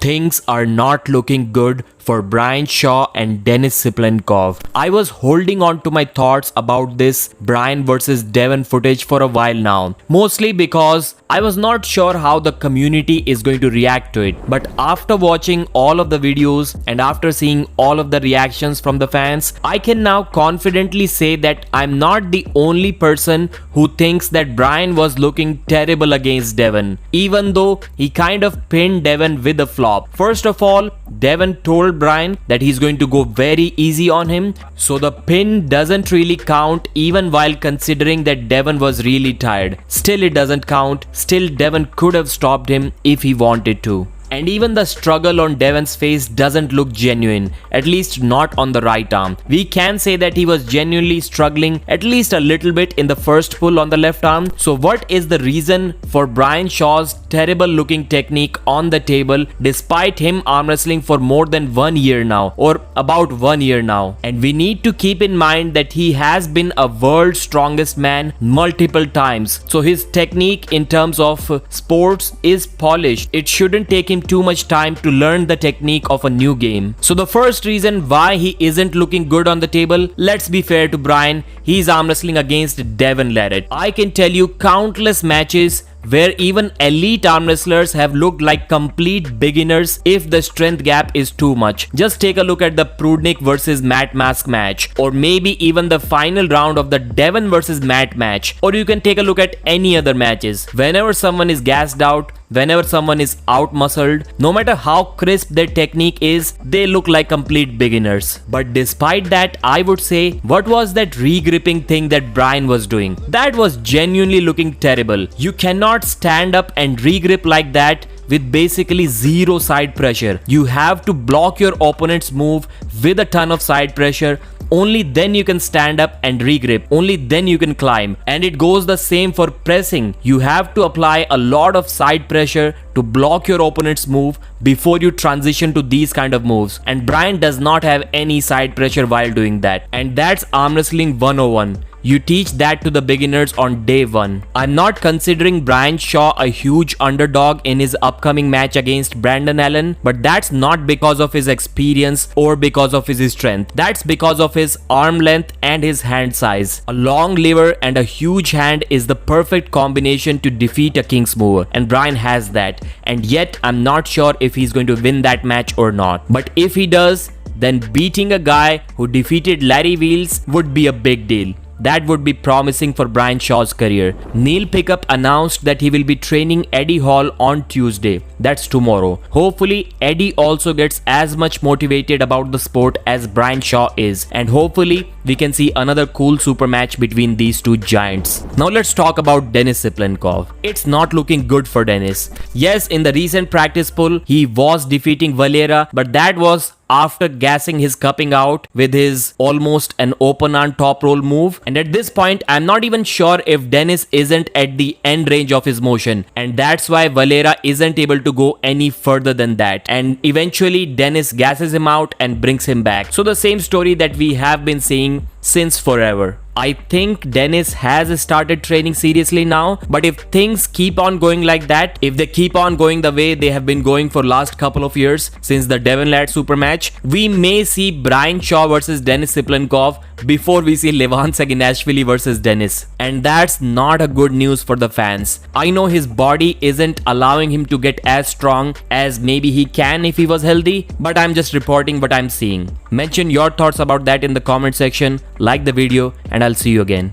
Things are not looking good for Brian Shaw and Denis Siplenkov. I was holding on to my thoughts about this Brian versus Devon footage for a while now, mostly because I was not sure how the community is going to react to it. But after watching all of the videos and after seeing all of the reactions from the fans, I can now confidently say that I'm not the only person who thinks that Brian was looking terrible against Devon, even though he kind of pinned Devon with a flop. First of all, Devon told Brian that he's going to go very easy on him, so the pin doesn't really count even while considering that Devon was really tired. Still, it doesn't count. Still, Devon could have stopped him if he wanted to. And even the struggle on Devon's face doesn't look genuine, at least not on the right arm. We can say that he was genuinely struggling at least a little bit in the first pull on the left arm. So what is the reason for Brian Shaw's terrible looking technique on the table despite him arm wrestling for more than 1 year now, or about 1 year now? And we need to keep in mind that he has been a world's strongest man multiple times. So his technique in terms of sports is polished. It shouldn't take him too much time to learn the technique of a new game. So the first reason why he isn't looking good on the table, let's be fair to Brian, he's arm wrestling against Devon Larratt. I can tell you countless matches where even elite arm wrestlers have looked like complete beginners if the strength gap is too much. Just take a look at the Prudnik versus Matt Mask match, or maybe even the final round of the Devon versus Matt match, or you can take a look at any other matches. Whenever someone is gassed out, whenever someone is out-muscled, no matter how crisp their technique is, they look like complete beginners. But despite that, I would say, what was that re-gripping thing that Brian was doing? That was genuinely looking terrible. You cannot stand up and re-grip like that with basically zero side pressure. You have to block your opponent's move with a ton of side pressure. Only then you can stand up and re-grip. Only then you can climb. And it goes the same for pressing. You have to apply a lot of side pressure to block your opponent's move before you transition to these kind of moves. And Brian does not have any side pressure while doing that. And that's arm wrestling 101. You teach that to the beginners on day one. I'm not considering Brian Shaw a huge underdog in his upcoming match against Brandon Allen, but that's not because of his experience or because of his strength. That's because of his arm length and his hand size. A long lever and a huge hand is the perfect combination to defeat a King's mover, and Brian has that. And yet, I'm not sure if he's going to win that match or not. But if he does, then beating a guy who defeated Larry Wheels would be a big deal. That would be promising for Brian Shaw's career. Neil Pickup announced that he will be training Eddie Hall on Tuesday. That's tomorrow. Hopefully, Eddie also gets as much motivated about the sport as Brian Shaw is. And hopefully, we can see another cool super match between these two giants. Now let's talk about Denis Siplenkov. It's not looking good for Denis. Yes, in the recent practice pull, he was defeating Valera, but that was after gassing his cupping out with his almost an open arm top roll move. And at this point, I'm not even sure if Denis isn't at the end range of his motion, and that's why Valera isn't able to go any further than that. And eventually Denis gasses him out and brings him back. So the same story that we have been seeing since forever. I think Denis has started training seriously now, but if things keep on going like that, if they keep on going the way they have been going for last couple of years since the Devon Larratt super match, we may see Brian Shaw versus Denis Siplenkov before we see Levan Saginashvili versus Denis. And that's not a good news for the fans. I know his body isn't allowing him to get as strong as maybe he can if he was healthy, but I'm just reporting what I'm seeing. Mention your thoughts about that in the comment section, like the video, and I'll see you again.